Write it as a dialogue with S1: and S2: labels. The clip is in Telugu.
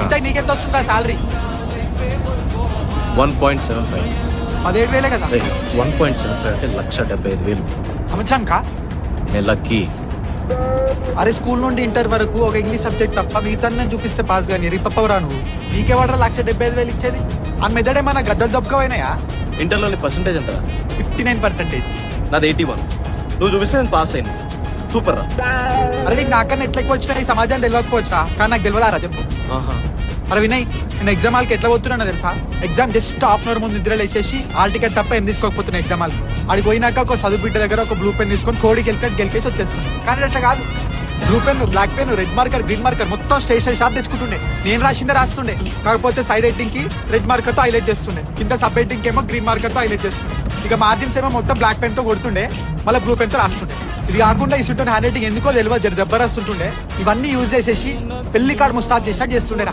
S1: ఇంత నీకెంత వస్తుందా శాలరీ?
S2: 1.75.
S1: 17,000 కదా
S2: 1.75 అంటే 1,75,000
S1: సంవత్సరానికా?
S2: నెలకి.
S1: అరే స్కూల్ నుండి ఇంటర్ వరకు ఒక ఇంగ్లీష్ సబ్జెక్ట్ తప్ప మిగతా నేను చూపిస్తే పాస్ కానీ రిపప్పవరా నువ్వు. నీకే వాడరా 1,75,000 ఇచ్చేది? ఆ మెదడేమన్నా గద్దలు దొబ్బకమైనాయా?
S2: ఇంటర్లోని పర్సంటేజ్ ఎంత?
S1: 59%.
S2: నాది 81. నువ్వు చూపిస్తే నేను పాస్ అయింది. సూపర్ రా.
S1: అరే నీకు నాకన్నా ఎట్లా ఎక్కువ వచ్చినా ఈ సమాజం తెలియకపోవచ్చా? కానీ నాకు తెలియదారా చెప్పు. అరే వినయ్, నేను ఎగ్జామ్ హాల్కి ఎట్లా పోతున్నా తెలుసా? Exam just half an hour ముందు నిద్రలు వేసేసి హాల్ టికెట్ తప్ప ఏం తీసుకోకపోతున్నా ఎగ్జామ్ హాల్కి. అడిగి పోయినాక ఒక చదువు బిడ్డ దగ్గర ఒక బ్లూ పెన్ తీసుకొని కోడికి గెలికేసి వచ్చేస్తుంది. కానీ అట్లా కాదు, blue pen, black pen, red marker, green marker మొత్తం స్టేషన్ షాప్ తెచ్చుకుంటుండే. నేను రాసిందే రాస్తుండే, కాకపోతే సైడ్ హెడ్డింగ్ కి రెడ్ మార్కర్ తో హైలైట్ చేస్తుండే, కింద సబ్ హెడ్డింగ్ ఏమో గ్రీన్ మార్కర్ తో హైలైట్ చేస్తుండే. ఇక మార్జిన్స్ ఏమో మొత్తం బ్లాక్ పెన్ తో కొడుతుండే, మళ్ళీ బ్లూ పెన్ తో రాస్తుండే. ఇది కాకుండా ఇస్తుంటే హ్యాండ్ రైటింగ్ ఎందుకో తెలియదు, జబర్దస్త్ ఉంటుండే. ఇవన్నీ యూజ్ చేసేసి పెళ్లి కార్డు ముస్తాబ్ చేసినట్టు చేస్తుండే.